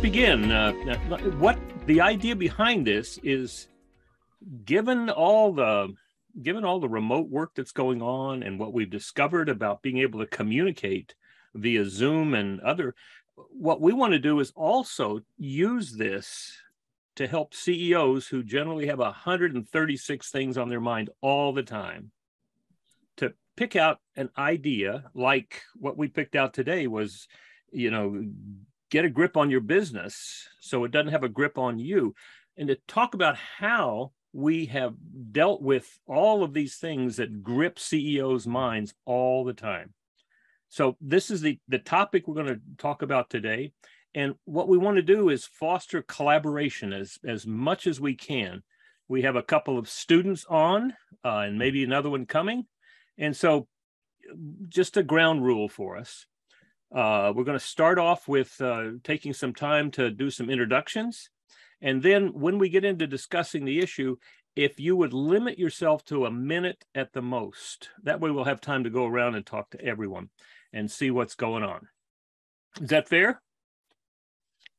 begin. What the idea behind this is, given all the remote work that's going on and what we've discovered about being able to communicate via Zoom and other, what we want to do is also use this to help CEOs who generally have 136 things on their mind all the time to pick out an idea like what we picked out today was, get a grip on your business so it doesn't have a grip on you, and to talk about how we have dealt with all of these things that grip CEOs' minds all the time. So this is the topic we're going to talk about today. And what we want to do is foster collaboration as much as we can. We have a couple of students on and maybe another one coming. And so just a ground rule for us. We're going to start off with taking some time to do some introductions. And then when we get into discussing the issue, if you would limit yourself to a minute at the most, that way we'll have time to go around and talk to everyone and see what's going on. Is that fair?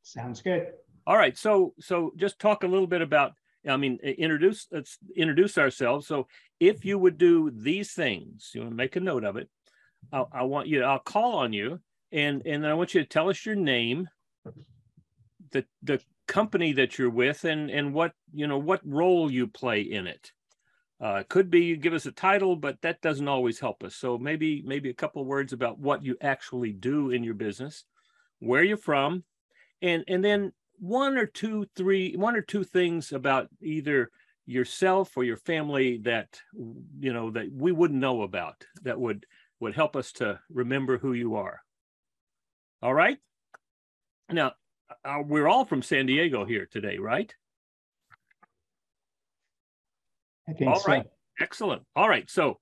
Sounds good. All right. So just talk a little bit about, let's introduce ourselves. So if you would do these things, you want to make a note of it. I'll call on you and I want you to tell us your name, the company that you're with and what role you play in it. Could be you give us a title, but that doesn't always help us. So maybe a couple of words about what you actually do in your business, where you're from, and then one or two things about either yourself or your family that that we wouldn't know about that would help us to remember who you are. All right. Now, we're all from San Diego here today, right? I think all so. Right. Excellent. All right. So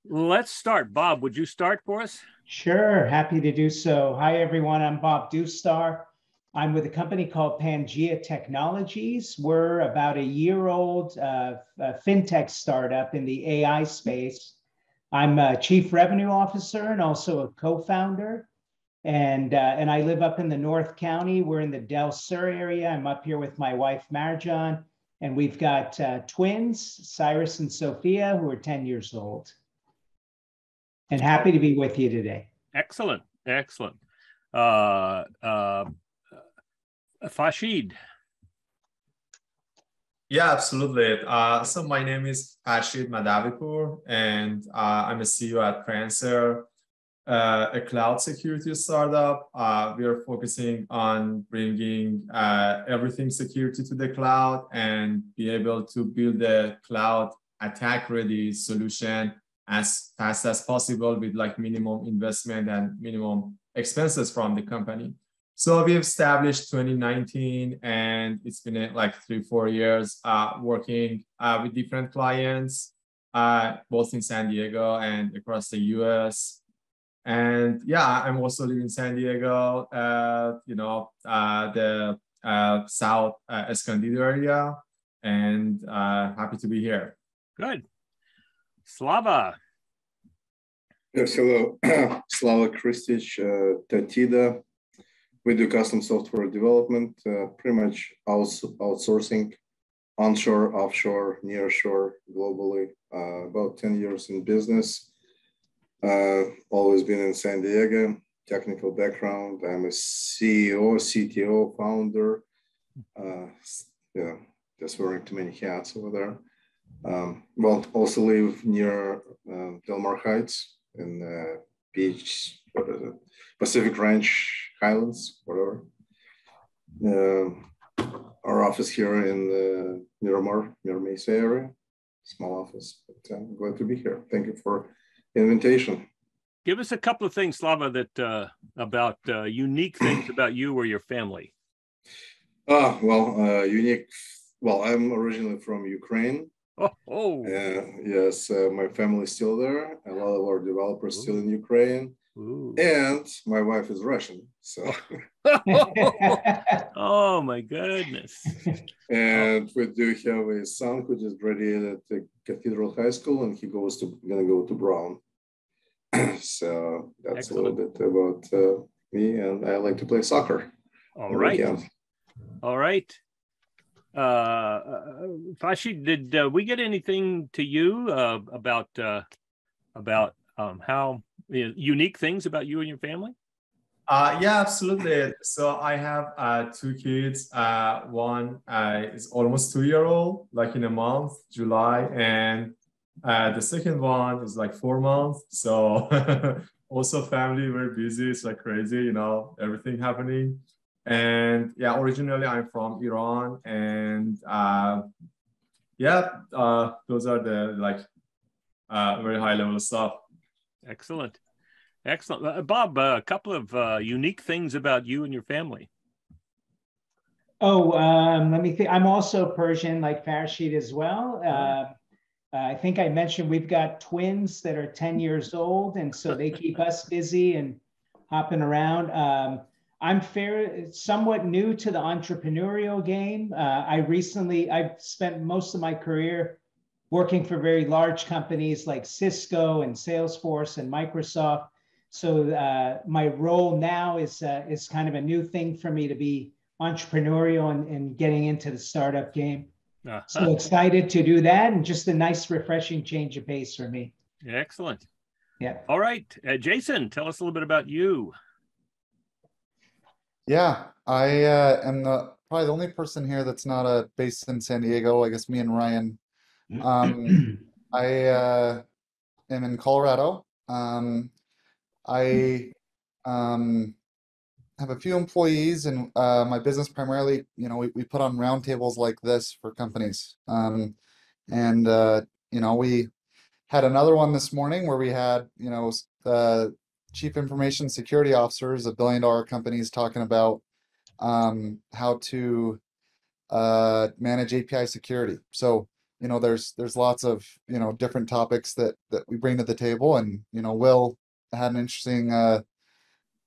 let's start. Bob, would you start for us? Sure. Happy to do so. Hi, everyone. I'm Bob Dustar. I'm with a company called Pangea Technologies. We're about a year-old fintech startup in the AI space. I'm a chief revenue officer and also a co-founder. And I live up in the North County. We're in the Del Sur area. I'm up here with my wife, Marjan, and we've got twins, Cyrus and Sophia, who are 10 years old. And happy to be with you today. Excellent. Hashid. Yeah, absolutely. So my name is Hashid Madavipur, and I'm a CEO at Prancer, a cloud security startup. We are focusing on bringing everything security to the cloud and be able to build a cloud attack-ready solution as fast as possible with like minimum investment and minimum expenses from the company. So we established 2019, and it's been like 3-4 years working with different clients, both in San Diego and across the US. And yeah, I'm also living in San Diego, the South Escondido area, and happy to be here. Good. Slava. Yes, hello. Slava Kristic, Tatida. We do custom software development, pretty much outsourcing, onshore, offshore, nearshore, globally. About 10 years in business. Always been in San Diego, technical background. I'm a CEO, CTO, founder. Just wearing too many hats over there. Also live near Del Mar Heights in beach, Pacific Ranch Highlands, whatever. Our office here in Miramar, Near Mesa area, small office, but I'm glad to be here. Thank you for the invitation. Give us a couple of things, Slava, that about unique things about you or your family. Unique. Well, I'm originally from Ukraine. Yes, my family is still there. A lot of our developers still in Ukraine. Ooh. And my wife is Russian, so. Oh my goodness! And we do have a son who just graduated at Cathedral High School, and he gonna go to Brown. So that's excellent. A little bit about me, and I like to play soccer. All right. All right. Hashid, did we get anything to you about how unique things about you and your family? Yeah, absolutely. So I have 2 kids. One is almost 2 year old, like in a month, July, and the second one is like 4 months. So also family very busy. It's like crazy, you know, everything happening. And yeah, originally I'm from Iran, and those are the like very high level stuff. Excellent. Excellent. Bob, a couple of unique things about you and your family. Oh, let me think. I'm also Persian, like Farshid as well. I think I mentioned we've got twins that are 10 years old, and so they keep us busy and hopping around. I'm somewhat new to the entrepreneurial game. I've spent most of my career working for very large companies like Cisco and Salesforce and Microsoft. So my role now is kind of a new thing for me to be entrepreneurial and getting into the startup game. So excited to do that, and just a nice, refreshing change of pace for me. Excellent. Yeah. All right, Jason, tell us a little bit about you. Yeah, I am probably the only person here that's not based in San Diego. I guess me and Ryan. I am in Colorado. I have a few employees, and my business primarily, you know, we put on roundtables like this for companies. We had another one this morning where we had, you know, chief information security officers of billion-dollar companies talking about how to manage API security. So, you know, there's lots of, you know, different topics that we bring to the table, and, you know, Will had an interesting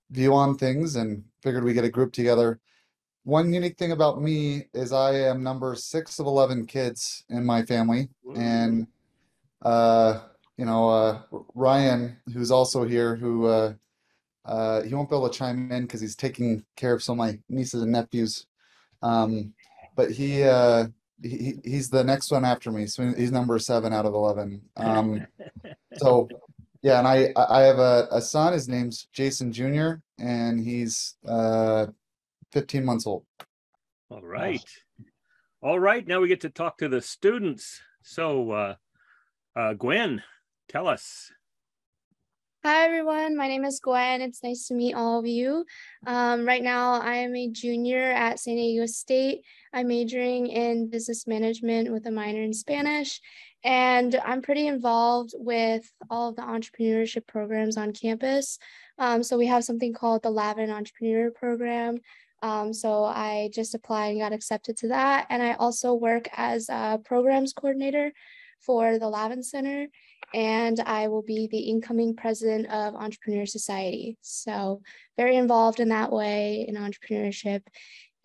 view on things and figured we get a group together. One unique thing about me is I am number 6 of 11 kids in my family. Whoa. And Ryan, who's also here, who he won't be able to chime in because he's taking care of some of my nieces and nephews, but he's the next one after me, so he's number 7 out of 11. So yeah, and I have a son. His name's Jason Jr., and he's 15 months old. All right. All right. Now we get to talk to the students. So, Gwen, tell us. Hi, everyone. My name is Gwen. It's nice to meet all of you. Right now, I am a junior at San Diego State. I'm majoring in business management with a minor in Spanish. And I'm pretty involved with all of the entrepreneurship programs on campus. So we have something called the Lavin Entrepreneur Program. So I just applied and got accepted to that. And I also work as a programs coordinator for the Lavin Center. And I will be the incoming president of Entrepreneur Society. So very involved in that way in entrepreneurship.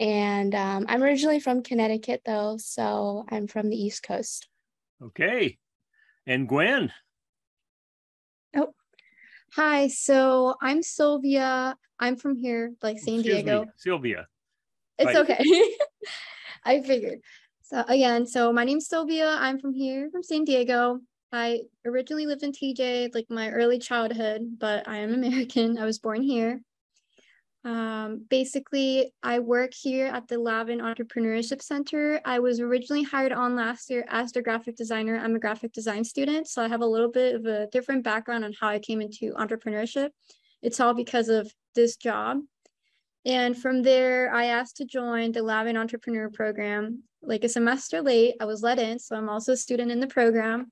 And I'm originally from Connecticut, though. So I'm from the East Coast. Okay. And Gwen? Oh, hi. So I'm Sylvia. I'm from here, like San Diego. Sylvia. It's okay. I figured. So again, so my name's Sylvia. I'm from here, from San Diego. I originally lived in TJ, like my early childhood, but I am American. I was born here. Basically, I work here at the Lavin Entrepreneurship Center. I was originally hired on last year as the graphic designer. I'm a graphic design student, so I have a little bit of a different background on how I came into entrepreneurship. It's all because of this job. And from there, I asked to join the Lavin Entrepreneur Program. Like a semester late, I was let in, so I'm also a student in the program.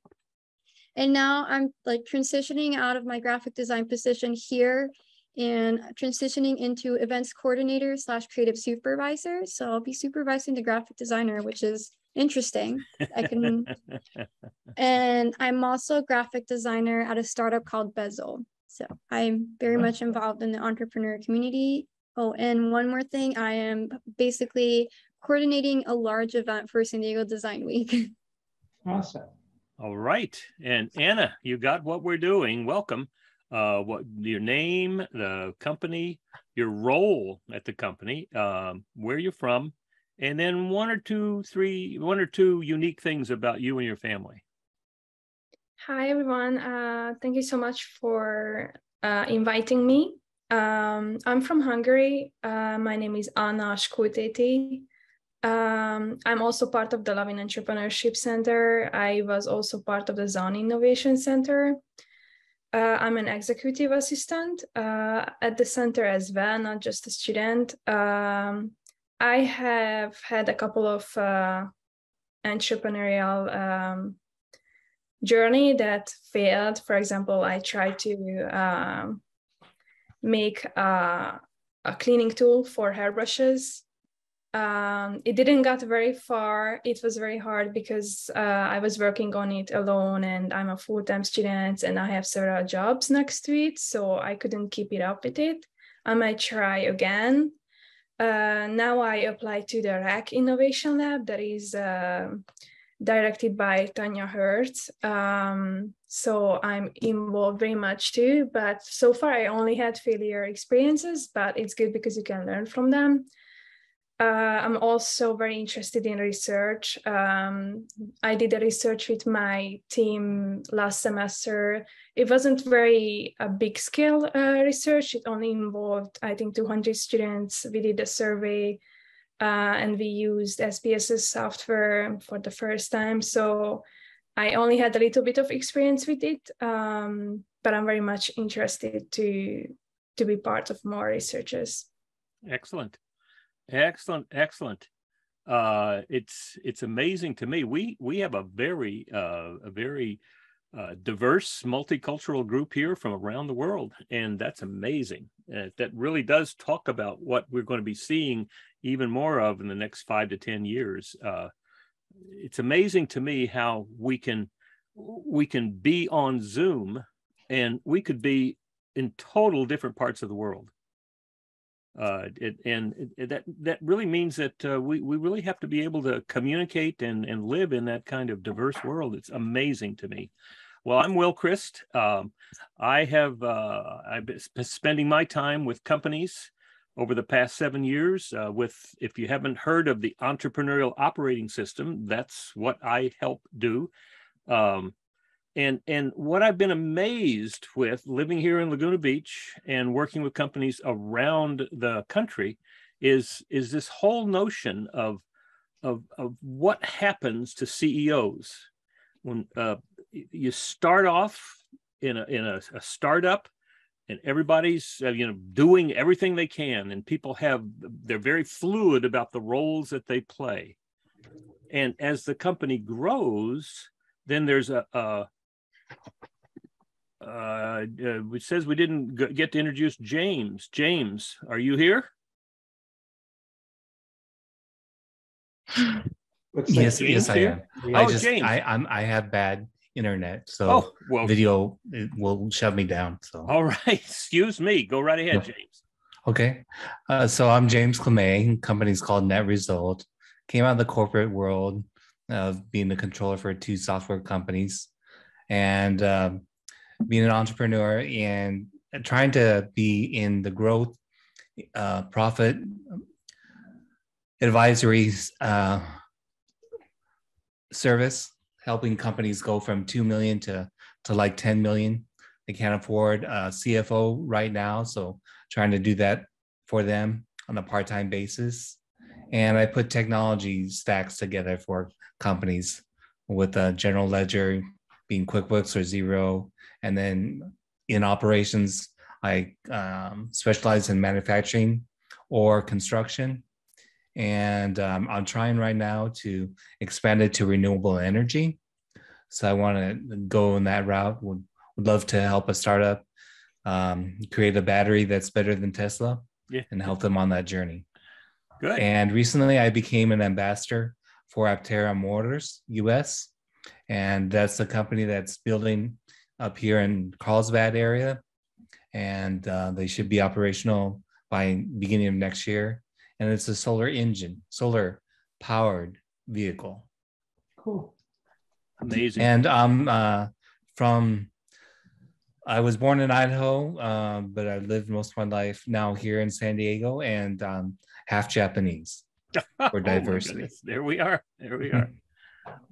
And now I'm like transitioning out of my graphic design position here and transitioning into events coordinator / creative supervisor. So I'll be supervising the graphic designer, which is interesting. And I'm also a graphic designer at a startup called Bezel. So I'm very much involved in the entrepreneur community. Oh, and one more thing, I am basically coordinating a large event for San Diego Design Week. Awesome. All right. And Anna, you got what we're doing. Welcome. what your name, the company, your role at the company, where you're from, and then one or two unique things about you and your family. Hi, everyone. Thank you so much for inviting me. I'm from Hungary. My name is Anna Skultéti. I'm also part of the Loving Entrepreneurship Center. I was also part of the Zone Innovation Center. I'm an executive assistant at the center as well, not just a student. I have had a couple of entrepreneurial journey that failed. For example, I tried to make a cleaning tool for hairbrushes. It didn't get very far. It was very hard because I was working on it alone, and I'm a full-time student and I have several jobs next to it, so I couldn't keep it up with it. I might try again. Now I apply to the RAC Innovation Lab that is directed by Tanya Hertz. So I'm involved very much too, but so far I only had failure experiences, but it's good because you can learn from them. I'm also very interested in research. I did a research with my team last semester. It wasn't very a big scale research. It only involved, I think, 200 students. We did a survey and we used SPSS software for the first time. So I only had a little bit of experience with it, but I'm very much interested to be part of more researches. Excellent. Excellent. It's amazing to me. We have a very diverse multicultural group here from around the world, and that's amazing. That really does talk about what we're going to be seeing even more of in the next 5 to 10 years. It's amazing to me how we can be on Zoom and we could be in total different parts of the world. That really means that we really have to be able to communicate and live in that kind of diverse world. It's amazing to me. Well, I'm Will Crist. I've been spending my time with companies over the past 7 years if you haven't heard of the Entrepreneurial Operating System, that's what I help do. And what I've been amazed with living here in Laguna Beach and working with companies around the country is this whole notion of what happens to CEOs when you start off in a startup and everybody's doing everything they can, and people they're very fluid about the roles that they play. And as the company grows, then there's it says we didn't get to introduce James. James, are you here? Yes, yes, I am. James. I have bad internet, so video will shut me down. So all right, excuse me. Go right ahead, James. Okay, so I'm James Clemay. Company's called Net Result. Came out of the corporate world of being the controller for 2 software companies, and being an entrepreneur and trying to be in the growth, profit advisory service, helping companies go from 2 million to like 10 million. They can't afford a CFO right now, so trying to do that for them on a part-time basis. And I put technology stacks together for companies with a general ledger being QuickBooks or Xero. And then in operations, I specialize in manufacturing or construction. And I'm trying right now to expand it to renewable energy. So I want to go in that route. Would love to help a startup create a battery that's better than Tesla and help them on that journey. Good. And recently I became an ambassador for Aptera Motors US. And that's a company that's building up here in Carlsbad area. And they should be operational by beginning of next year. And it's a solar powered vehicle. Cool. Amazing. And I'm from I was born in Idaho, but I lived most of my life now here in San Diego, and half Japanese for diversity. There we are. There we are.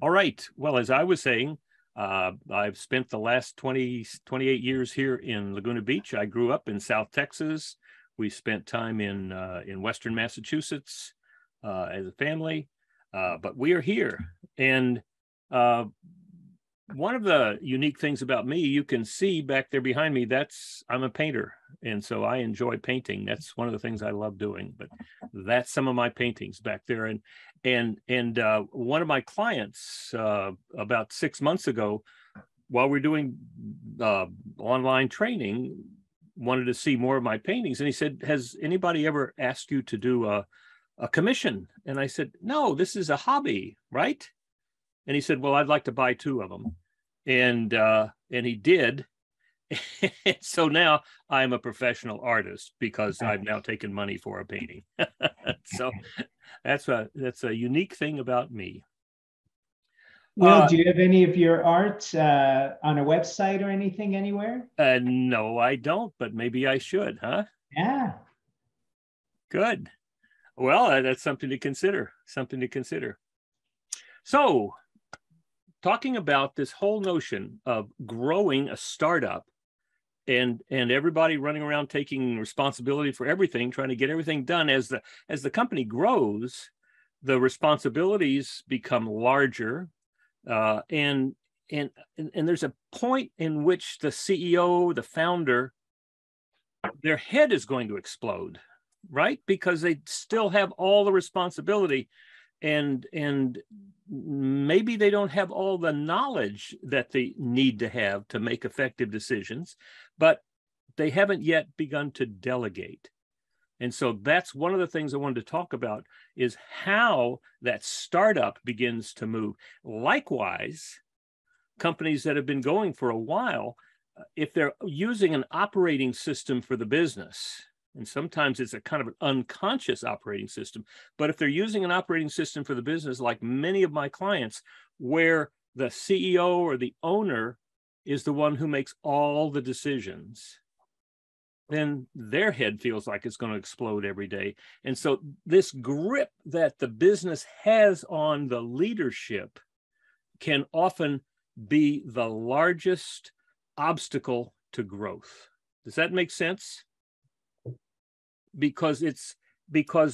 All right. Well, as I was saying, I've spent the last 28 years here in Laguna Beach. I grew up in South Texas. We spent time in Western Massachusetts as a family, but we are here. And one of the unique things about me, you can see back there behind me, I'm a painter. And so I enjoy painting. That's one of the things I love doing, but that's some of my paintings back there. And one of my clients about 6 months ago, while we're doing online training, wanted to see more of my paintings. And he said, has anybody ever asked you to do a commission? And I said, no, this is a hobby, right? And he said, well, I'd like to buy 2 of them. And he did. So now I'm a professional artist because I've now taken money for a painting. So that's a unique thing about me. Will, do you have any of your art on a website or anything anywhere? No, I don't, but maybe I should, huh? Yeah. Good. Well, that's something to consider. Something to consider. So, talking about this whole notion of growing a startup and everybody running around taking responsibility for everything, trying to get everything done. As the company grows, the responsibilities become larger, and there's a point in which the CEO, the founder, their head is going to explode, right? Because they still have all the responsibility, and maybe they don't have all the knowledge that they need to have to make effective decisions, but they haven't yet begun to delegate. And so that's one of the things I wanted to talk about, is how that startup begins to move. Likewise, companies that have been going for a while, if they're using an operating system for the business, and sometimes it's a kind of an unconscious operating system, but if they're using an operating system for the business, like many of my clients, where the CEO or the owner is the one who makes all the decisions, then their head feels like it's going to explode every day. And so this grip that the business has on the leadership can often be the largest obstacle to growth. Does that make sense? Because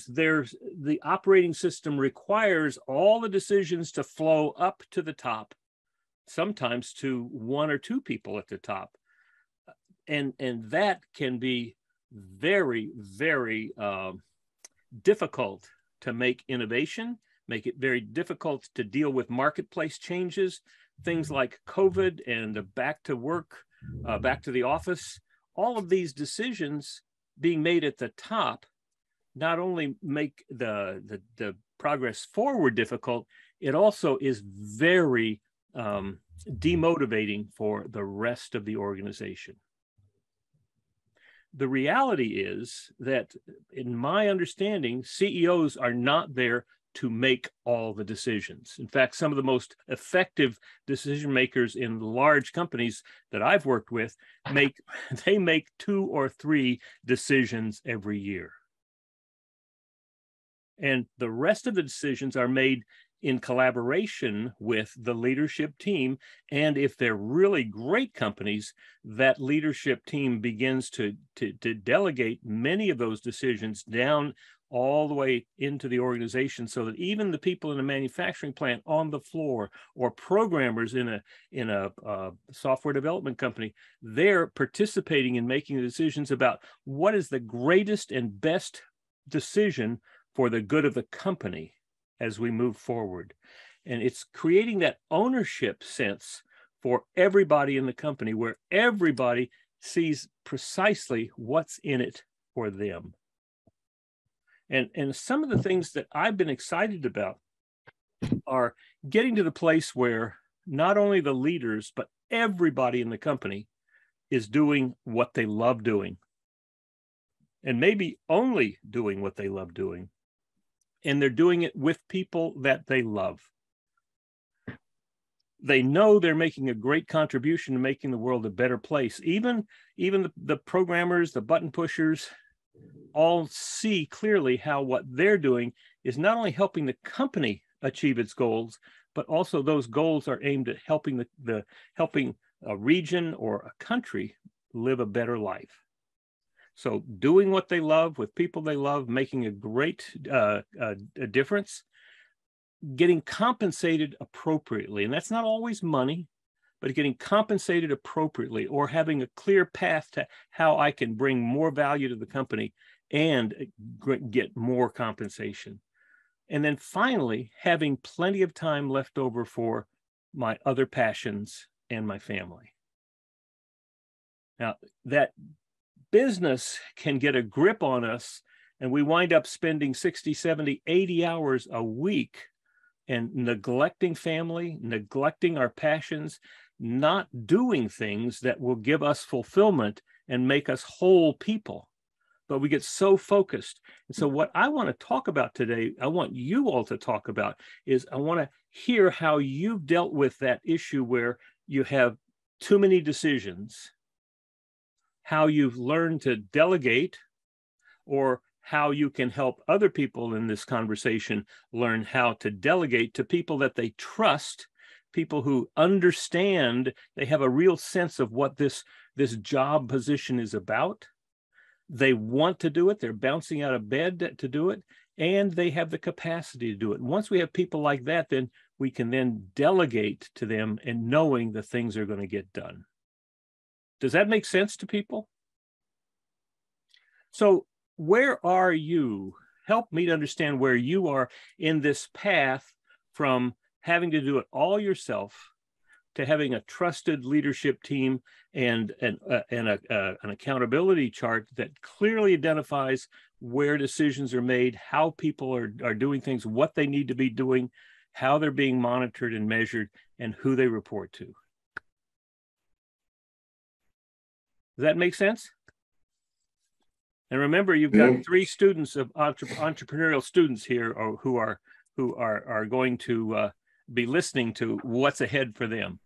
there's the operating system requires all the decisions to flow up to the top, sometimes to 1 or 2 people at the top. And that can be very, very difficult to make innovation, make it very difficult to deal with marketplace changes, things like COVID and back to work, back to the office. All of these decisions being made at the top not only make the progress forward difficult, it also is very demotivating for the rest of the organization. The reality is that, in my understanding, CEOs are not there to make all the decisions. In fact, some of the most effective decision makers in large companies that I've worked with make 2 or 3 decisions every year. And the rest of the decisions are made in collaboration with the leadership team. And if they're really great companies, that leadership team begins to delegate many of those decisions down all the way into the organization, so that even the people in a manufacturing plant on the floor, or programmers in a software development company, they're participating in making the decisions about what is the greatest and best decision for the good of the company as we move forward. And it's creating that ownership sense for everybody in the company, where everybody sees precisely what's in it for them. And some of the things that I've been excited about are getting to the place where not only the leaders, but everybody in the company is doing what they love doing, and maybe only doing what they love doing. And they're doing it with people that they love. They know they're making a great contribution to making the world a better place. Even the programmers, the button pushers, all see clearly how what they're doing is not only helping the company achieve its goals, but also those goals are aimed at helping helping a region or a country live a better life. So doing what they love with people they love, making a great a difference, getting compensated appropriately. And that's not always money, but getting compensated appropriately, or having a clear path to how I can bring more value to the company and get more compensation. And then finally, having plenty of time left over for my other passions and my family. Now, that business can get a grip on us, and we wind up spending 60, 70, 80 hours a week and neglecting family, neglecting our passions, not doing things that will give us fulfillment and make us whole people. But we get so focused. And so what I want to talk about today, I want you all to talk about, is I want to hear how you've dealt with that issue where you have too many decisions, how you've learned to delegate, or how you can help other people in this conversation learn how to delegate to people that they trust, people who understand, they have a real sense of what this job position is about. They want to do it. They're bouncing out of bed to do it, and they have the capacity to do it. And once we have people like that, then we can then delegate to them and knowing the things are going to get done. Does that make sense to people? So where are you? Help me to understand where you are in this path from having to do it all yourself to having a trusted leadership team and an accountability chart that clearly identifies where decisions are made, how people are doing things, what they need to be doing, how they're being monitored and measured, and who they report to. Does that make sense? And remember, you've got 3 students of entrepreneurial students here, or who are going to be listening to what's ahead for them.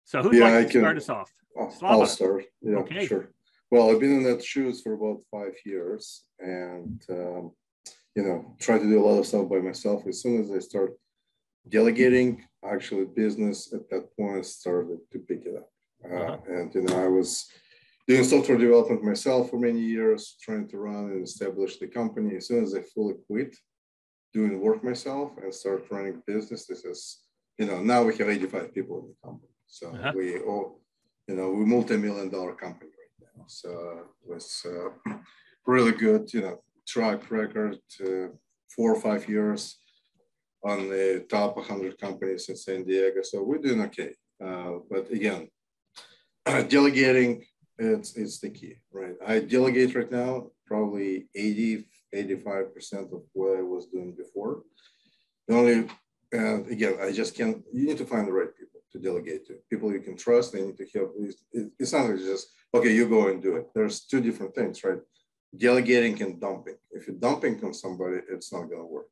So who'd like to start us off? I'll start. Yeah, okay. Sure. Well, I've been in that shoes for about 5 years, and try to do a lot of stuff by myself. As soon as I start delegating, actually, business at that point started to pick it up. And I was doing software development myself for many years, trying to run and establish the company. As soon as I fully quit doing work myself and start running business, this is, now we have 85 people in the company. So we all, we're multi-million-dollar company right now. So it was really good, track record, 4 or 5 years on the top 100 companies in San Diego. So we're doing okay. But again, delegating, it's the key, right? I delegate right now, probably 85% of what I was doing before. And again, I just can't, you need to find the right people to delegate to. People you can trust, they need to help. It's not like just, okay, you go and do it. There's 2 different things, right? Delegating and dumping. If you're dumping on somebody, it's not going to work.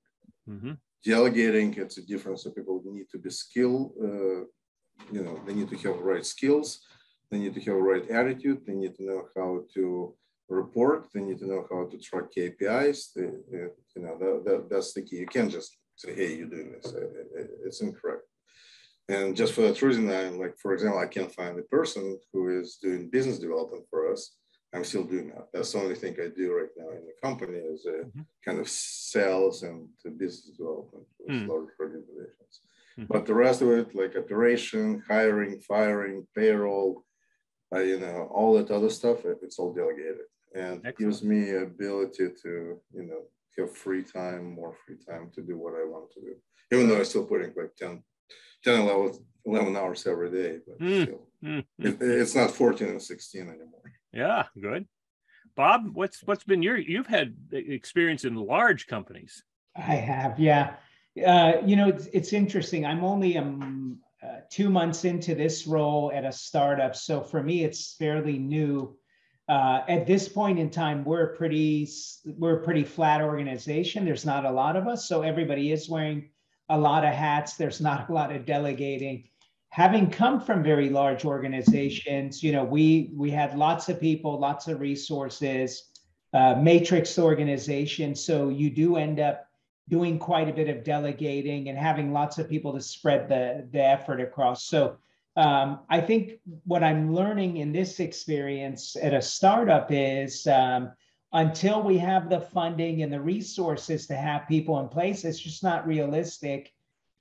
Mm-hmm. Delegating, it's a difference. So people need to be skilled, they need to have the right skills. They need to have the right attitude. They need to know how to report. They need to know how to track KPIs. That's the key. You can't just say, hey, you're doing this. It's incorrect. And just for that reason, I'm like, for example, I can't find a person who is doing business development for us. I'm still doing that. That's the only thing I do right now in the company is kind of sales and business development with large organizations. But the rest of it, like operation, hiring, firing, payroll, all that other stuff, it's all delegated. And it gives me ability to, have more free time to do what I want to do. Even though I'm still putting like 10, 11 hours every day, but still, it's not 14 and 16 anymore. Yeah, good. Bob, what's been you've had experience in large companies. I have, yeah. It's interesting. I'm only 2 months into this role at a startup. So for me, it's fairly new. At this point in time, we're a pretty flat organization. There's not a lot of us. So everybody is wearing a lot of hats. There's not a lot of delegating. having come from very large organizations, you know, we had lots of people, lots of resources, matrix organization. So you do end up doing quite a bit of delegating and having lots of people to spread the effort across. So I think what I'm learning in this experience at a startup is until we have the funding and the resources to have people in place, it's just not realistic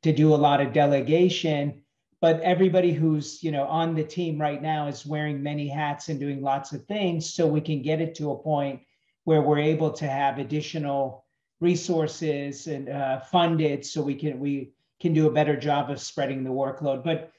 to do a lot of delegation. But everybody who's, you know, on the team right now is wearing many hats and doing lots of things, so we can get it to a point where we're able to have additional resources and funded, so we can do a better job of spreading the workload. But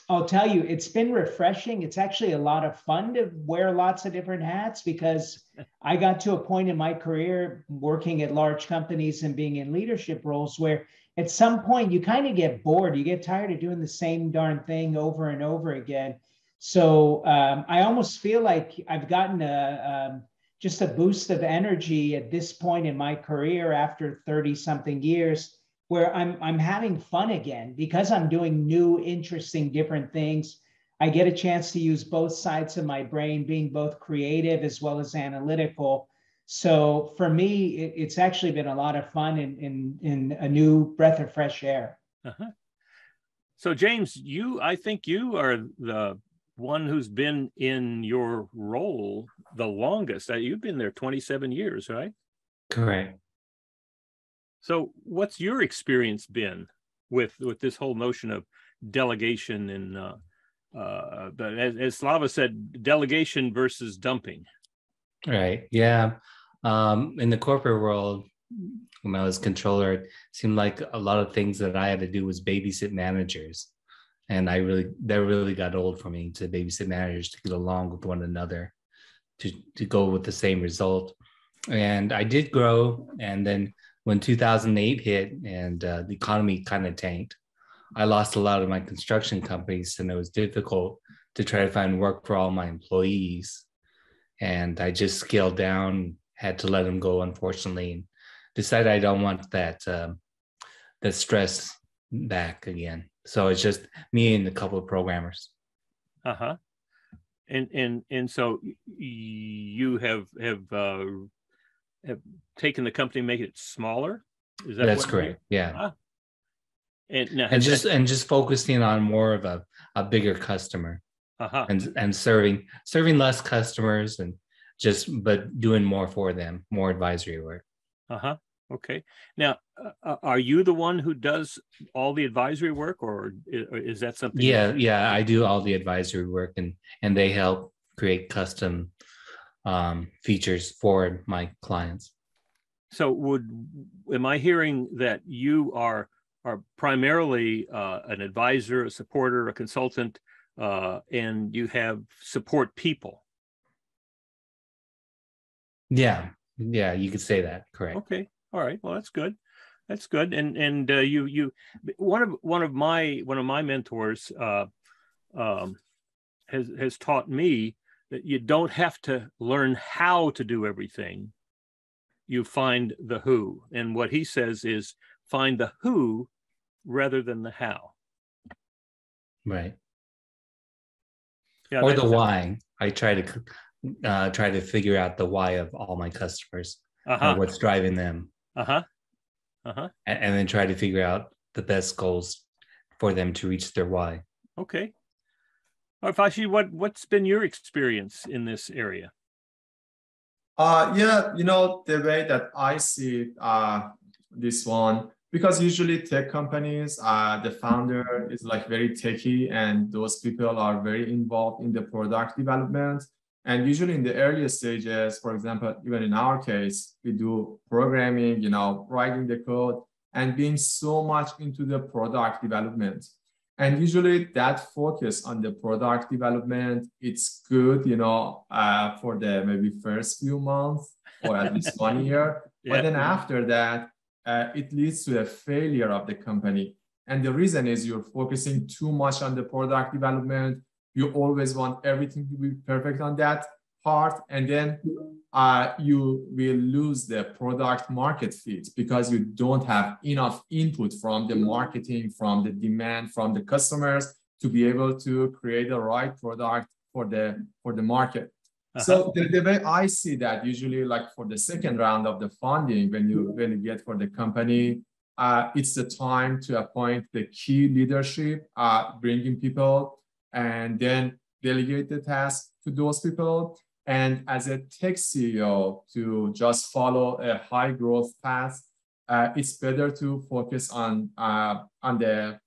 I'll tell you, it's been refreshing. It's actually a lot of fun to wear lots of different hats, because I got to a point in my career working at large companies and being in leadership roles where at some point you kind of get bored. You get tired of doing the same darn thing over and over again. So I almost feel like I've gotten just a boost of energy at this point in my career after 30 something years, where I'm having fun again because I'm doing new, interesting, different things. I get a chance to use both sides of my brain, being both creative as well as analytical. So for me, it's actually been a lot of fun in a new breath of fresh air. Uh-huh. So James, I think you are the one who's been in your role the longest. You've been there 27 years, right? Correct. So what's your experience been with this whole notion of delegation and as Slava said, delegation versus dumping? Right. Yeah. In the corporate world, when I was controller, it seemed like a lot of things that I had to do was babysit managers. And that really got old for me, to babysit managers to get along with one another, to go with the same result. And I did grow. And then when 2008 hit and the economy kind of tanked, I lost a lot of my construction companies, and it was difficult to try to find work for all my employees. And I just scaled down, had to let them go, unfortunately, and decided I don't want that stress back again. So it's just me and a couple of programmers. Uh-huh. And so you have taken the company, make it smaller? Is that That's correct? Yeah. Ah. And just focusing on more of a bigger customer, uh-huh. and serving less customers, and but doing more for them, more advisory work. Uh-huh. Okay. Now, are you the one who does all the advisory work, or is that something? Yeah, I do all the advisory work, and they help create custom features for my clients. So am I hearing that you are primarily an advisor, a supporter, a consultant, and you have support people? Yeah, you could say that. Correct. Okay. All right. Well, that's good. That's good. And you one of my mentors has taught me that you don't have to learn how to do everything. You find the who, and what he says is find the who rather than the how. Right. Yeah, or the why. I try to figure out the why of all my customers, uh-huh. What's driving them. Uh-huh. Uh-huh. And then try to figure out the best goals for them to reach their why. Okay. All right, Hashid, what's been your experience in this area? Yeah, the way that I see this one, because usually tech companies, the founder is like very techie, and those people are very involved in the product development. And usually in the earlier stages, for example, even in our case, we do programming, writing the code and being so much into the product development. And usually that focus on the product development, it's good, for the maybe first few months or at least 1 year. Yeah. But then after that, it leads to a failure of the company. And the reason is you're focusing too much on the product development. You always want everything to be perfect on that. part, and then you will lose the product market fit because you don't have enough input from the marketing, from the demand, from the customers to be able to create the right product for the market. So the way I see that, usually like for the second round of the funding, when you get for the company, it's the time to appoint the key leadership, bringing people, and then delegate the task to those people. And as a tech CEO, to just follow a high growth path, it's better to focus on the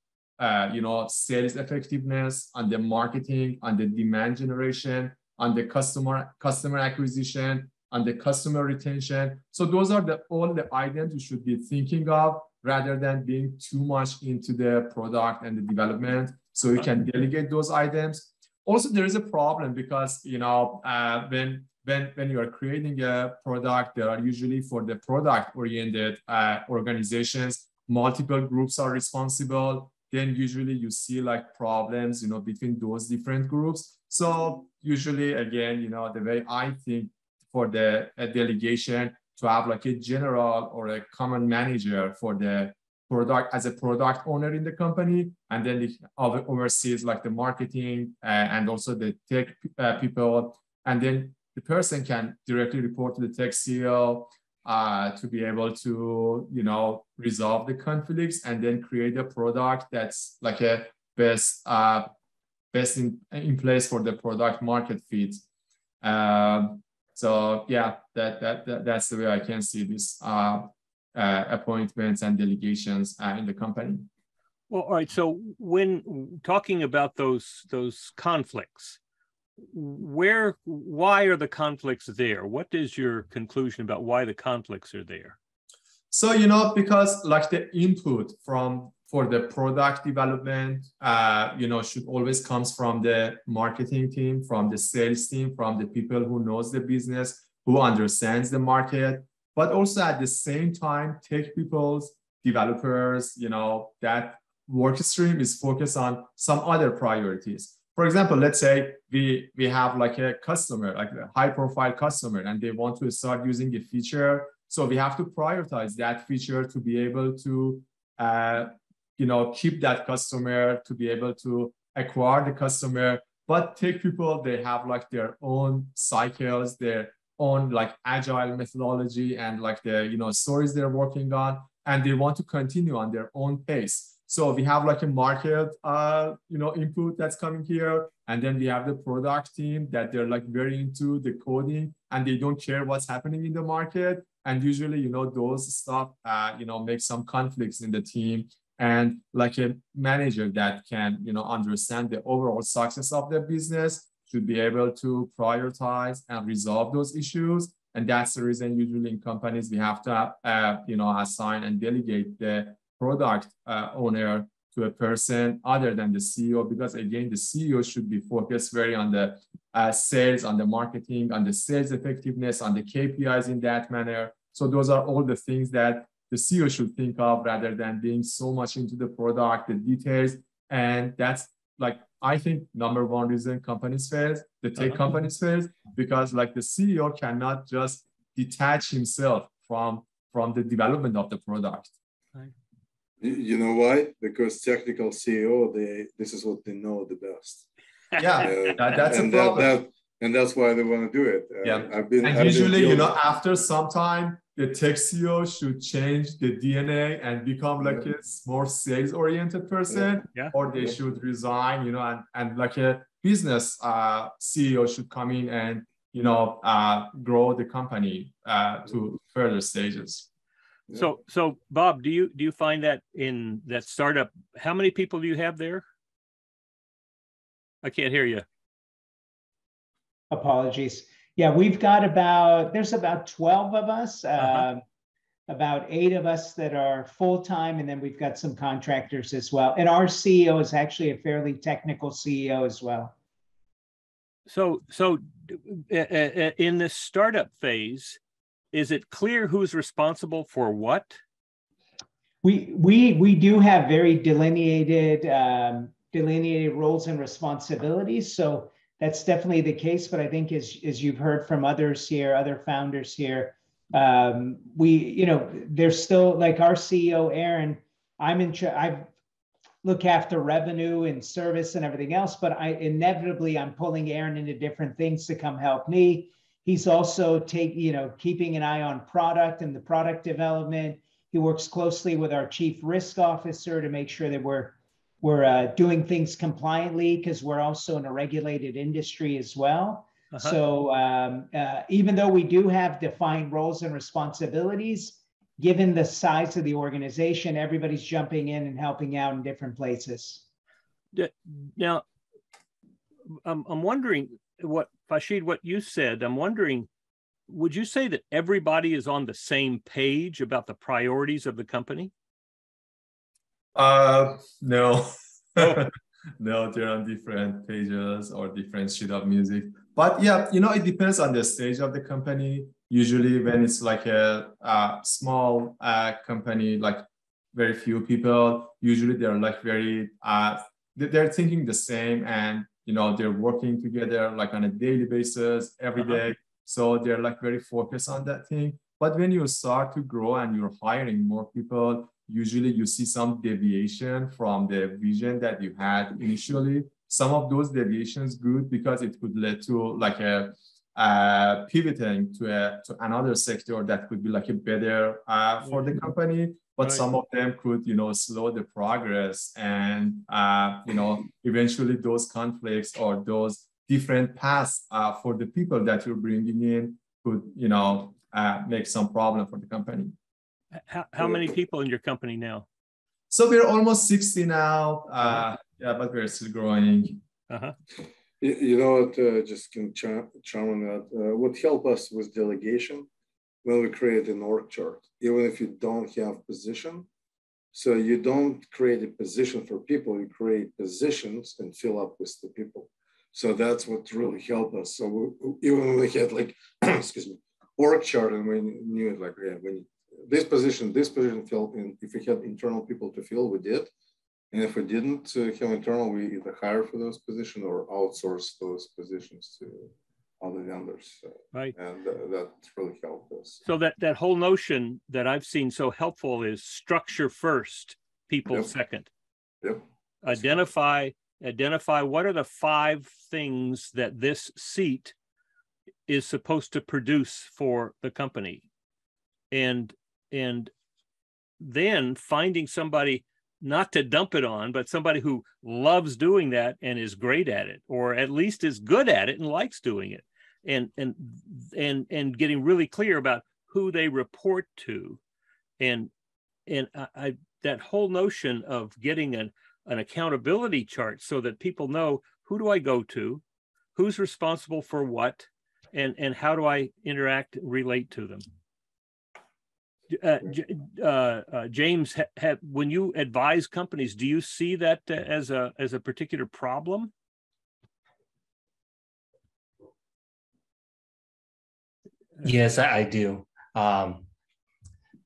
sales effectiveness, on the marketing, on the demand generation, on the customer acquisition, on the customer retention. So those are all the items you should be thinking of, rather than being too much into the product and the development. So you can delegate those items. Also, there is a problem because when you are creating a product, there are usually, for the product-oriented organizations, multiple groups are responsible. Then usually you see like problems, between those different groups. So usually, again, the way I think for the delegation, to have like a general or a common manager for the product as a product owner in the company, and then it oversees like the marketing and also the tech people, and then the person can directly report to the tech CEO to be able to resolve the conflicts and then create a product that's like a best in place for the product market fit. So yeah, that's the way I can see this appointments and delegations in the company. Well, all right. So when talking about those conflicts, why are the conflicts there? What is your conclusion about why the conflicts are there? So, because like the input for the product development, should always comes from the marketing team, from the sales team, from the people who knows the business, who understands the market, but also at the same time, tech people's developers, that work stream is focused on some other priorities. For example, let's say we have like a customer, like a high profile customer, and they want to start using a feature. So we have to prioritize that feature to be able to, keep that customer, to be able to acquire the customer. But tech people, they have like their own cycles, their own like agile methodology, and like the, stories they're working on, and they want to continue on their own pace. So we have like a market, input that's coming here. And then we have the product team that they're like very into the coding and they don't care what's happening in the market. And usually, those stuff, make some conflicts in the team. And like a manager that can, understand the overall success of the business should be able to prioritize and resolve those issues. And that's the reason usually in companies, we have to, assign and delegate the product owner to a person other than the CEO, because again, the CEO should be focused very on the sales, on the marketing, on the sales effectiveness, on the KPIs in that manner. So those are all the things that the CEO should think of rather than being so much into the product, the details. And that's like, I think number one reason companies fail, the tech companies fail, because like the CEO cannot just detach himself from the development of the product. Right. You know why? Because technical CEO, this is what they know the best. Yeah, that's a problem. And that's why they want to do it. Yeah. Usually, after some time, the tech CEO should change the DNA and become like a more sales-oriented person, or they should resign, and like a business CEO should come in and, grow the company to further stages. So Bob, do you find that in that startup, how many people do you have there? I can't hear you. Apologies. Yeah, we've got there's about 12 of us, about 8 of us that are full-time, and then we've got some contractors as well. And our CEO is actually a fairly technical CEO as well. So in this startup phase, is it clear who's responsible for what? We do have very delineated roles and responsibilities. So that's definitely the case. But I think as you've heard from others here, other founders here, there's still, like our CEO, Aaron, I look after revenue and service and everything else, but I'm pulling Aaron into different things to come help me. He's also keeping an eye on product and the product development. He works closely with our chief risk officer to make sure that we're doing things compliantly, because we're also in a regulated industry as well. So even though we do have defined roles and responsibilities, given the size of the organization, everybody's jumping in and helping out in different places. Now, I'm wondering Hashid, what you said, I'm wondering, would you say that everybody is on the same page about the priorities of the company? No. Oh. No, they're on different pages or different sheet of music. But yeah, it depends on the stage of the company. Usually when it's like a small company, like very few people, usually they're like they're thinking the same, and they're working together like on a daily basis every day. So they're like very focused on that thing. But when you start to grow and you're hiring more people, usually you see some deviation from the vision that you had initially. Some of those deviations good because it could lead to like a pivoting to another sector that could be like a better for the company. But some of them could, slow the progress, and eventually those conflicts or those different paths for the people that you're bringing in could, make some problem for the company. How many people in your company now? So we're almost 60 now. But we're still growing. You know what? Just can chime on that. What helped us with delegation when we create an org chart, even if you don't have position. So you don't create a position for people, you create positions and fill up with the people. So that's what really helped us. So even when we had like, excuse me, org chart, and we knew it, like, when this position filled in, if we had internal people to fill, we did. And if we didn't have internal, we either hire for those positions or outsource those positions to other vendors. Right. And that really helped us. So that whole notion that I've seen so helpful is structure first, people second. Yep. Identify what are the 5 things that this seat is supposed to produce for the company. And then finding somebody not to dump it on, but somebody who loves doing that and is great at it, or at least is good at it and likes doing it, and getting really clear about who they report to, and that whole notion of getting an accountability chart so that people know, who do I go to, who's responsible for what, and how do I interact and relate to them. James, when you advise companies, do you see that as a particular problem? Yes, I do,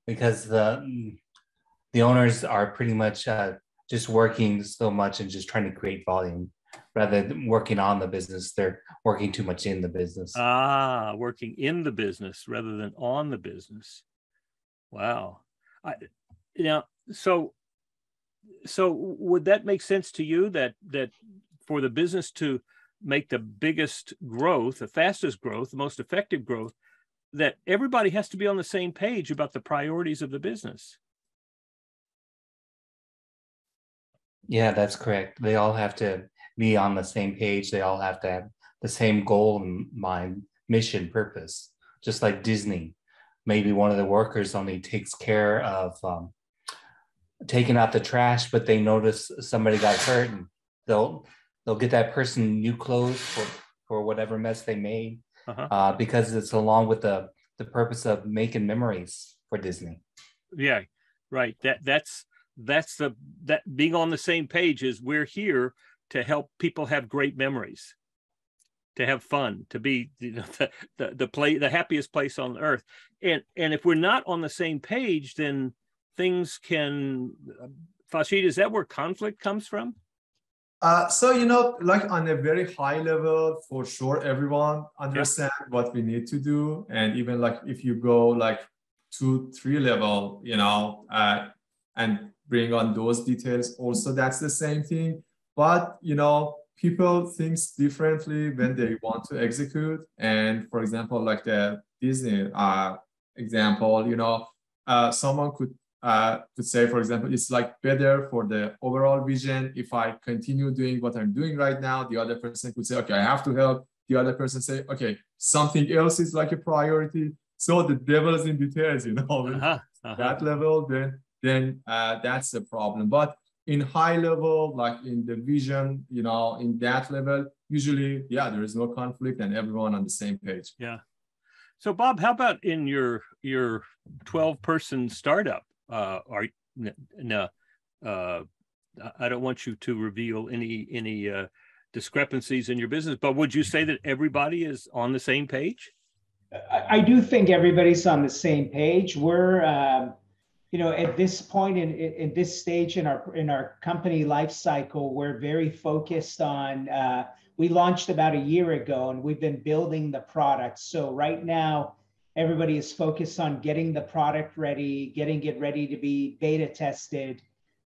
because the owners are pretty much just working so much and just trying to create volume rather than working on the business. They're working too much in the business. Working in the business rather than on the business. Wow. So would that make sense to you that for the business to make the biggest growth, the fastest growth, the most effective growth, that everybody has to be on the same page about the priorities of the business? Yeah, that's correct. They all have to be on the same page. They all have to have the same goal in mind, mission, purpose, just like Disney. Maybe one of the workers only takes care of taking out the trash, but they notice somebody got hurt, and they'll get that person new clothes for whatever mess they made, because it's along with the purpose of making memories for Disney. Yeah, right. That's being on the same page is, we're here to help people have great memories, to have fun, to be the happiest place on earth. And if we're not on the same page, then things can, Hashid, is that where conflict comes from? So, like on a very high level, for sure, everyone understand what we need to do. And even like if you go like 2, 3 level, and bring on those details, also that's the same thing. But, people thinks differently when they want to execute. And for example, like the Disney example, someone could say, for example, it's like better for the overall vision if I continue doing what I'm doing right now. The other person could say, okay, I have to help. The other person say, okay, something else is like a priority. So the devil is in details, that level, then that's the problem. But in high level, like in the vision, in that level, usually, there is no conflict and everyone on the same page. Yeah. So Bob, how about in your 12-person startup? I don't want you to reveal any discrepancies in your business, but would you say that everybody is on the same page? I do think everybody's on the same page. We're, at this point in this stage in our company life cycle, we're very focused on. We launched about a year ago, and we've been building the product. So right now, everybody is focused on getting the product ready, getting it ready to be beta tested.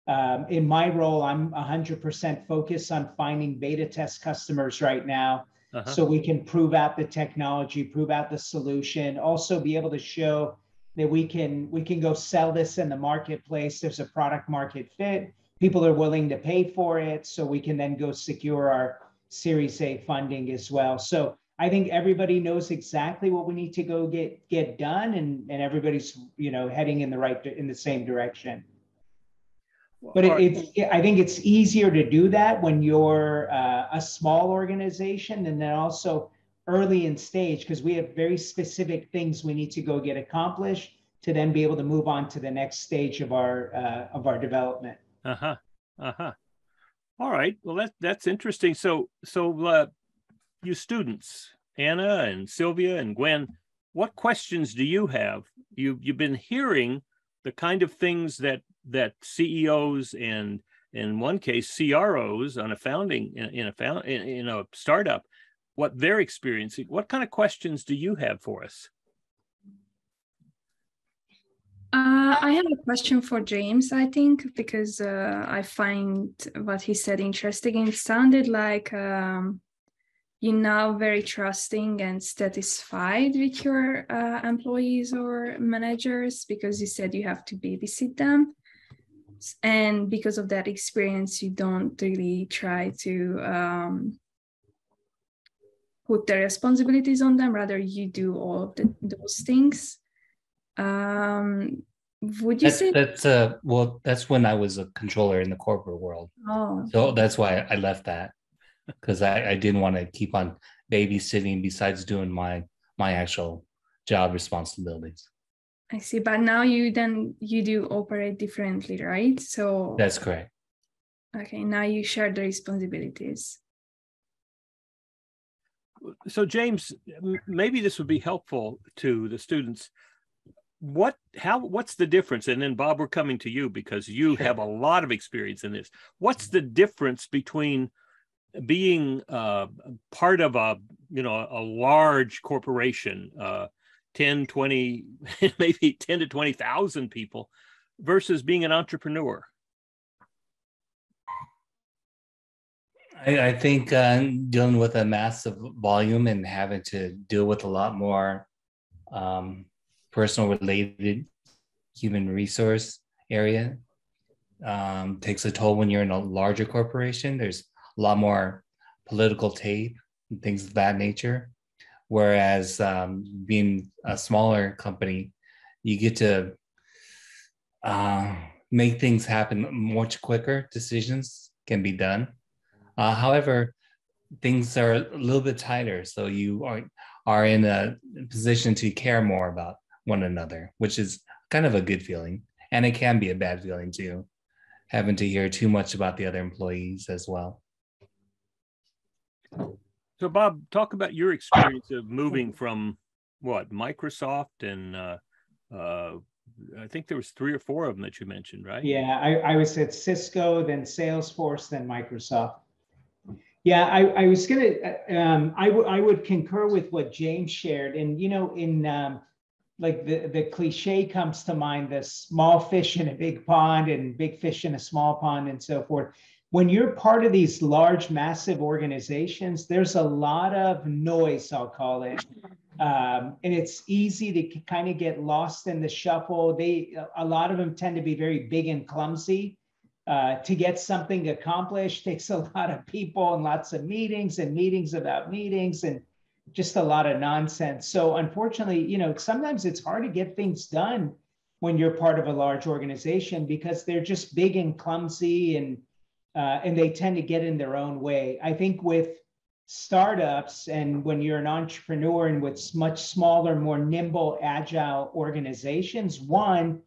In my role, I'm 100% focused on finding beta test customers right now, so we can prove out the technology, prove out the solution, also be able to show that we can go sell this in the marketplace. There's a product market fit. People are willing to pay for it, so we can then go secure our Series A funding as well. So I think everybody knows exactly what we need to go get done, and everybody's heading in the same direction. But I think it's easier to do that when you're a small organization, and then also early in stage, because we have very specific things we need to go get accomplished to then be able to move on to the next stage of our development. All right. Well, that's interesting. So you students, Anna and Sylvia and Gwen, what questions do you have? You've been hearing the kind of things that CEOs and in one case CROs on in a startup, what they're experiencing. What kind of questions do you have for us? I have a question for James, I think, because I find what he said interesting. It sounded like you're now very trusting and satisfied with your employees or managers, because you said you have to babysit them. And because of that experience, you don't really try to put the responsibilities on them. Rather, you do all of those things. Would you say that's when I was a controller in the corporate world. So that's why I left that, because I didn't want to keep on babysitting besides doing my actual job responsibilities. I see, but now you do operate differently, right? So that's correct. Okay, now you share the responsibilities. So James, maybe this would be helpful to the students. What's the difference? And then Bob, we're coming to you because you have a lot of experience in this. What's the difference between being part of a large corporation, 10, 20, maybe 10 to 20,000 people, versus being an entrepreneur? I think dealing with a massive volume and having to deal with a lot more personal related human resource area takes a toll when you're in a larger corporation. There's a lot more political tape and things of that nature. Whereas being a smaller company, you get to make things happen much quicker. Decisions can be done. However, things are a little bit tighter, so you are in a position to care more about one another, which is kind of a good feeling. And it can be a bad feeling too, having to hear too much about the other employees as well. So Bob, talk about your experience of moving from Microsoft, and I think there was 3 or 4 of them that you mentioned, right? Yeah, I was at Cisco, then Salesforce, then Microsoft. Yeah, I was gonna, I would concur with what James shared. And, you know, in like the cliche comes to mind, the small fish in a big pond and big fish in a small pond and so forth. When you're part of these large, massive organizations, there's a lot of noise, I'll call it. And it's easy to kind of get lost in the shuffle. A lot of them tend to be very big and clumsy. To get something accomplished takes a lot of people and lots of meetings and meetings about meetings and just a lot of nonsense. So unfortunately, you know, sometimes it's hard to get things done when you're part of a large organization because they're just big and clumsy and they tend to get in their own way. I think with startups and when you're an entrepreneur and with much smaller, more nimble, agile organizations, one,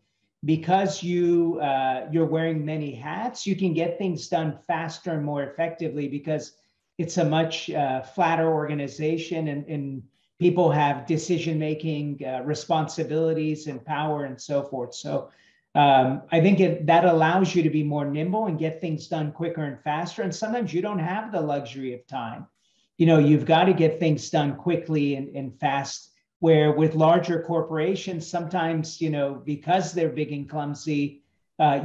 because you're wearing many hats, you can get things done faster and more effectively because it's a much flatter organization and people have decision-making responsibilities and power and so forth. So I think that allows you to be more nimble and get things done quicker and faster. And sometimes you don't have the luxury of time. You know, you've got to get things done quickly and fast, where with larger corporations, sometimes, you know, because they're big and clumsy,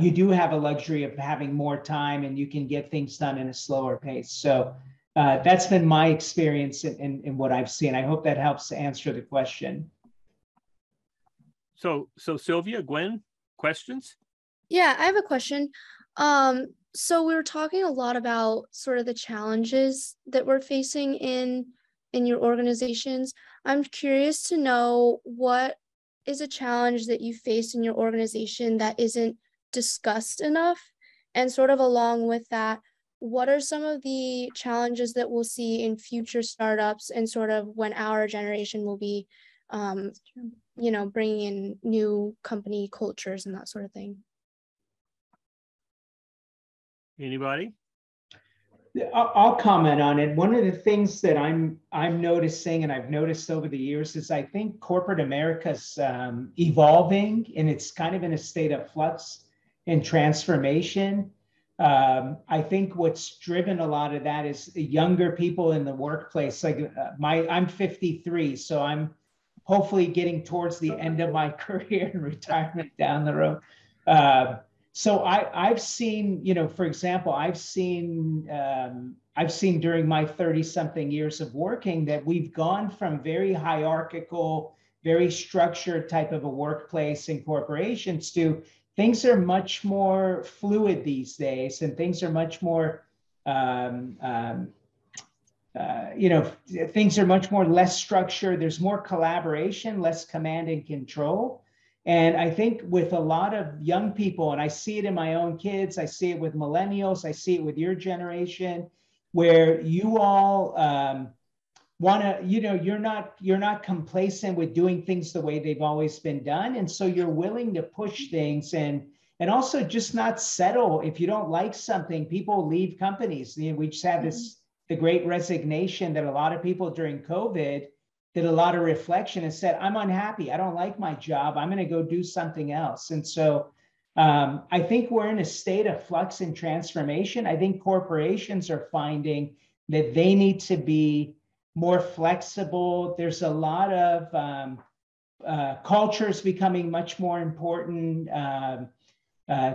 you do have a luxury of having more time and you can get things done in a slower pace. So that's been my experience in what I've seen. I hope that helps to answer the question. So Sylvia, Gwen, questions? Yeah, I have a question. So we were talking a lot about sort of the challenges that we're facing in your organizations. I'm curious to know, what is a challenge that you face in your organization that isn't discussed enough? And sort of along with that, what are some of the challenges that we'll see in future startups and sort of when our generation will be, you know, bringing in new company cultures and that sort of thing? Anybody? I'll comment on it. One of the things that I'm noticing, and I've noticed over the years, is I think corporate America's evolving, and it's kind of in a state of flux and transformation. I think what's driven a lot of that is younger people in the workplace. Like I'm 53, so I'm hopefully getting towards the end of my career and retirement down the road. So I've seen, you know, for example, I've seen during my 30-something years of working that we've gone from very hierarchical, very structured type of a workplace in corporations to things are much more fluid these days, and things are much more, you know, things are much more less structured. There's more collaboration, less command and control. And I think with a lot of young people, and I see it in my own kids, I see it with millennials, I see it with your generation, where you all want to, you know, you're not complacent with doing things the way they've always been done. And so you're willing to push things and also just not settle. If you don't like something, people leave companies. You know, we just had the great resignation that a lot of people during COVID did a lot of reflection and said, I'm unhappy. I don't like my job. I'm going to go do something else. And so I think we're in a state of flux and transformation. I think corporations are finding that they need to be more flexible. There's a lot of cultures becoming much more important.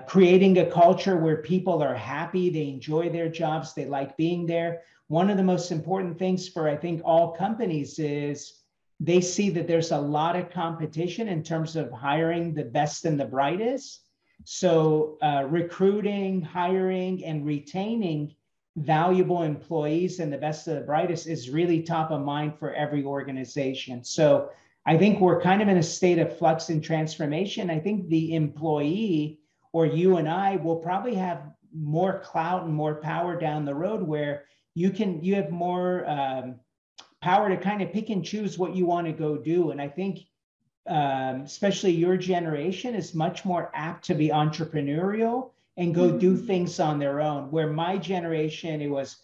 Creating a culture where people are happy, they enjoy their jobs, they like being there. One of the most important things for, I think, all companies is they see that there's a lot of competition in terms of hiring the best and the brightest. So recruiting, hiring, and retaining valuable employees and the best of the brightest is really top of mind for every organization. So I think we're kind of in a state of flux and transformation. I think the employee, or you and I, will probably have more clout and more power down the road, where you have more power to kind of pick and choose what you want to go do. And I think especially your generation is much more apt to be entrepreneurial and go do things on their own. Where my generation, it was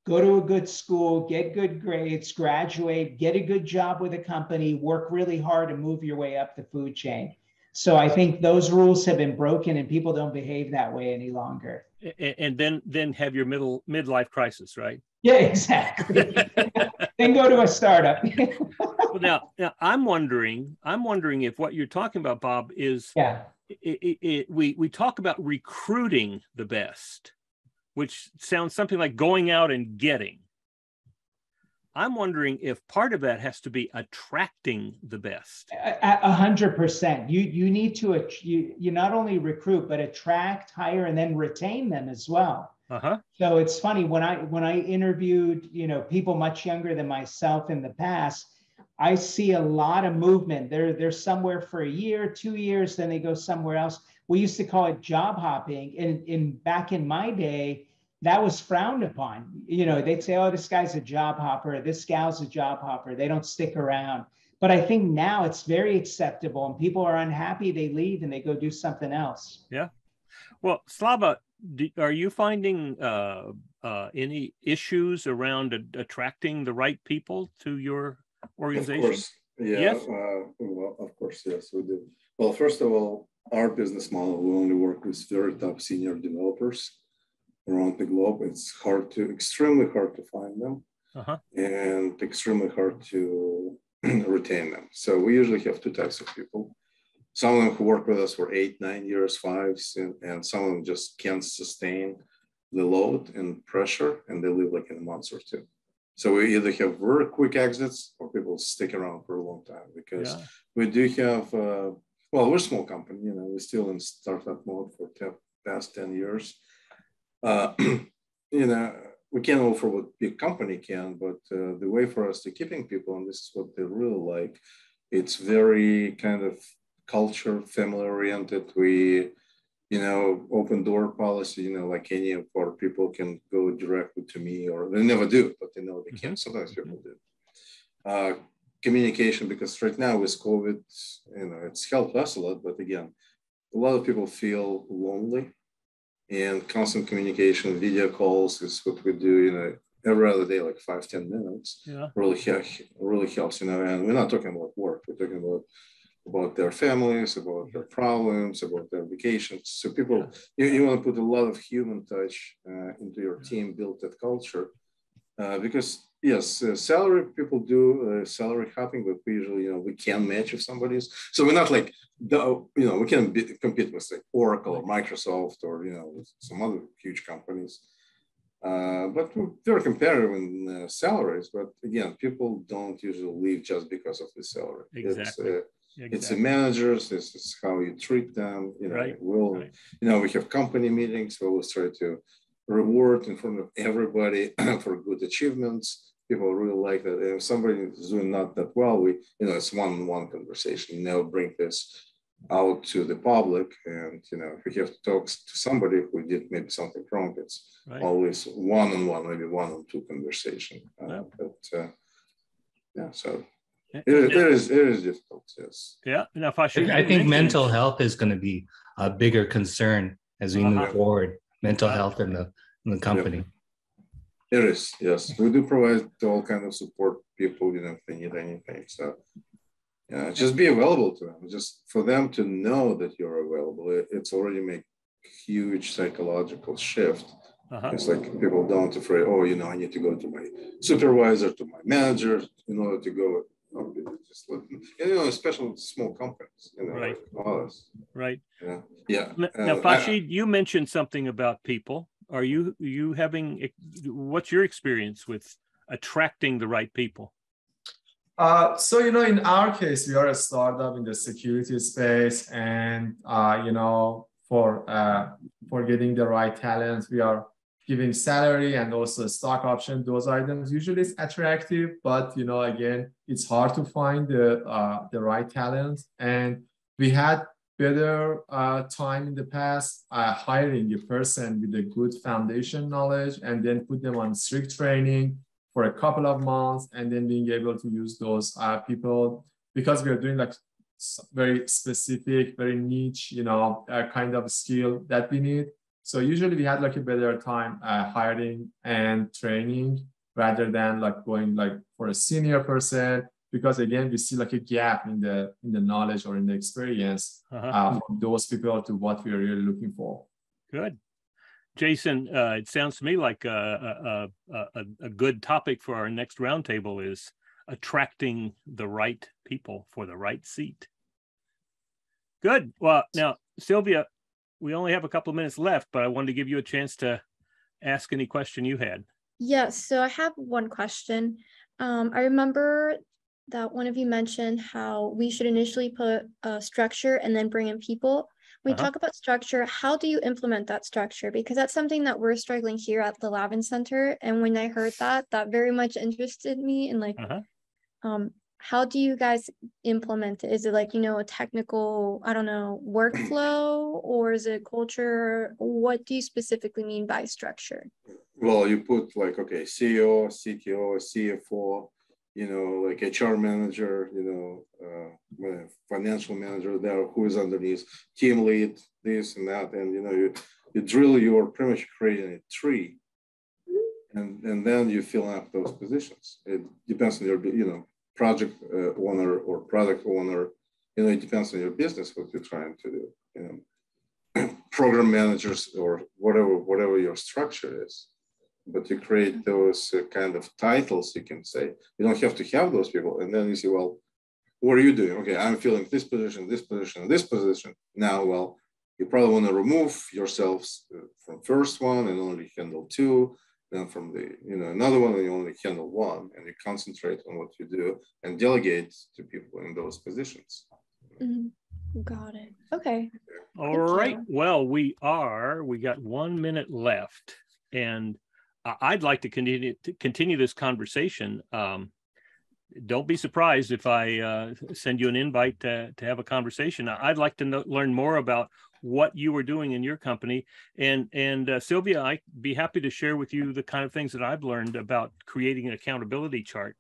go to a good school, get good grades, graduate, get a good job with a company, work really hard and move your way up the food chain. So I think those rules have been broken and people don't behave that way any longer. And then have your midlife crisis, right? Yeah, exactly. Then go to a startup. Well, now I'm wondering if what you're talking about, Bob, is we talk about recruiting the best, which sounds something like going out and getting. I'm wondering if part of that has to be attracting the best. 100%. You need to you not only recruit but attract, hire, and then retain them as well. So it's funny when I interviewed people much younger than myself in the past, I see a lot of movement. They're somewhere for a year, 2 years, then they go somewhere else. We used to call it job hopping, and back in my day, that was frowned upon. They'd say, oh, this guy's a job hopper, this gal's a job hopper, they don't stick around. But I think now it's very acceptable, and people are unhappy, they leave and they go do something else. Yeah. Well, Slava, are you finding any issues around attracting the right people to your organization? Of course. Yeah. Yes? Well, of course, yes, we do. Well, first of all, our business model, we only work with very top senior developers around the globe. It's extremely hard to find them, and extremely hard to retain them. So we usually have two types of people. Some of them who work with us for 8, 9 years, 5, and some of them just can't sustain the load and pressure, and they leave like in a month or 2. So we either have very quick exits or people stick around for a long time, because we do have, well, we're a small company, we're still in startup mode for past 10 years. We can't offer what big company can, but the way for us to keeping people, and this is what they really like, it's very kind of culture, family oriented. We, open door policy, like any of our people can go directly to me, or they never do, but they know they can. Sometimes people do. Communication, because right now with COVID, it's helped us a lot, but again, a lot of people feel lonely, and constant communication, video calls is what we do, every other day, like 5-10 minutes, really helps, and we're not talking about work, we're talking about their families, about their problems, about their vacations. So people, you want to put a lot of human touch into your team, build that culture, because yes, salary people do salary hopping, but we usually, we can match if somebody's. So we're not like, we can compete with like Oracle or Microsoft or some other huge companies. But we're competitive in salaries. But again, people don't usually leave just because of the salary. Exactly. It's the managers. This is how you treat them. We have company meetings where we'll try to reward in front of everybody for good achievements. People really like that. And if somebody is doing not that well, it's one-on-one conversation. Never bring this out to the public. And if we have to talk to somebody who did maybe something wrong, it's always one-on-one, maybe 1-on-2 conversation. So. It is difficult, yes. Yeah. Now, Hashid, I think mental health is going to be a bigger concern as we move forward. Mental health in the company. It is, yes. We do provide all kind of support people, if they need anything. So, just be available to them. Just for them to know that you're available. It's already made huge psychological shift. It's like people don't afraid. Oh, I need to go to my supervisor, to my manager, in order to go. Just let them, especially with small companies, right. Like us. Right. Yeah. Now, Hashid, you mentioned something about people. Are you what's your experience with attracting the right people? So, in our case, we are a startup in the security space, and, for getting the right talent, we are giving salary and also stock option. Those items usually is attractive, but again, it's hard to find the right talent. And we had better time in the past hiring a person with a good foundation knowledge, and then put them on strict training for a couple of months, and then being able to use those people, because we are doing like very specific, very niche, kind of skill that we need. So usually we had like a better time hiring and training rather than like going like for a senior person, because again, we see like a gap in the knowledge or in the experience from those people to what we are really looking for. Good. Jason, it sounds to me like a good topic for our next roundtable is attracting the right people for the right seat. Good. Well, now, Sylvia, we only have a couple of minutes left, but I wanted to give you a chance to ask any question you had. Yes, so I have one question. I remember that one of you mentioned how we should initially put a structure and then bring in people. When we talk about structure, how do you implement that structure? Because that's something that we're struggling here at the Lavin Center. And when I heard that, that very much interested me in like, how do you guys implement it? Is it like, you know, a technical, I don't know, workflow, or is it culture? What do you specifically mean by structure? Well, you put like, okay, CEO, CTO, CFO, you know, like HR manager, you know, financial manager there, who is underneath, team lead, this and that. And, you know, you drill your pretty much creating a tree, and then you fill up those positions. It depends on your, you know, project owner or product owner, you know, it depends on your business, what you're trying to do, you know, program managers or whatever your structure is. But you create those kind of titles, you can say. You don't have to have those people. And then you say, well, what are you doing? Okay, I'm filling this position, this position, this position. Now, well, you probably want to remove yourselves from first one and only handle two. Then from the, you know, another one, and you only handle one, and you concentrate on what you do and delegate to people in those positions. Got it. Okay. All right. Well, we got 1 minute left, and I'd like to continue this conversation. Don't be surprised if I send you an invite to have a conversation. I'd like to learn more about what you were doing in your company. And Sylvia, I'd be happy to share with you the kind of things that I've learned about creating an accountability chart.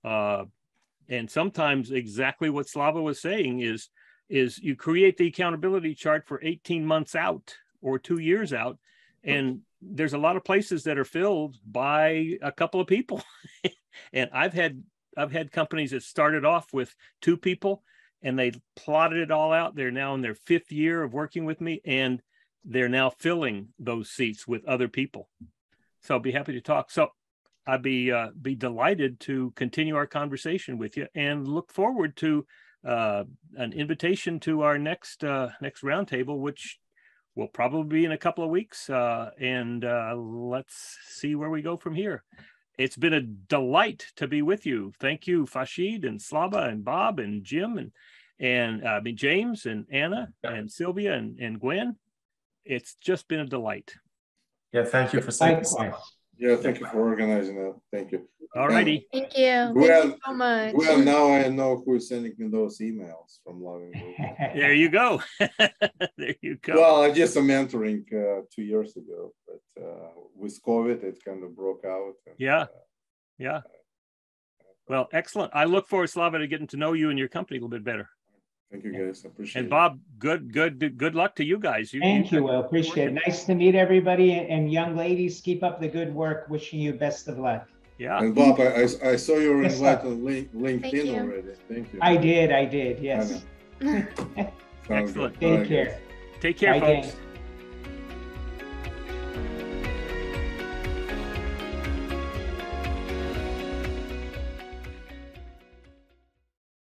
And sometimes exactly what Slava was saying is you create the accountability chart for 18 months out or 2 years out. And there's a lot of places that are filled by a couple of people. And I've had companies that started off with 2 people, and they plotted it all out. They're now in their 5th year of working with me, and they're now filling those seats with other people. So I'll be happy to talk. So I'd be delighted to continue our conversation with you, and look forward to an invitation to our next roundtable, which will probably be in a couple of weeks. And let's see where we go from here. It's been a delight to be with you. Thank you, Hashid and Slava and Bob and Jim and James and Anna and Sylvia and Gwen. It's just been a delight. Yeah, thank you for saying this. Yeah, thank you for organizing that. Thank you. All righty. Thank you. Gwen, thank you so much. Well, now I know who is sending me those emails from Loving. There you go. There you go. Well, I did some mentoring 2 years ago, but with COVID, it kind of broke out. And, yeah. Well, excellent. I look forward, Slava, to getting to know you and your company a little bit better. Thank you, guys. I appreciate it. And Bob, good luck to you guys. Thank you, Will. Appreciate it. Nice to meet everybody. And young ladies, keep up the good work. Wishing you best of luck. Yeah. And Bob, I saw your invite on LinkedIn already. Thank you. I did. Yes. Excellent. Take care. Take care, Bye, folks. gang.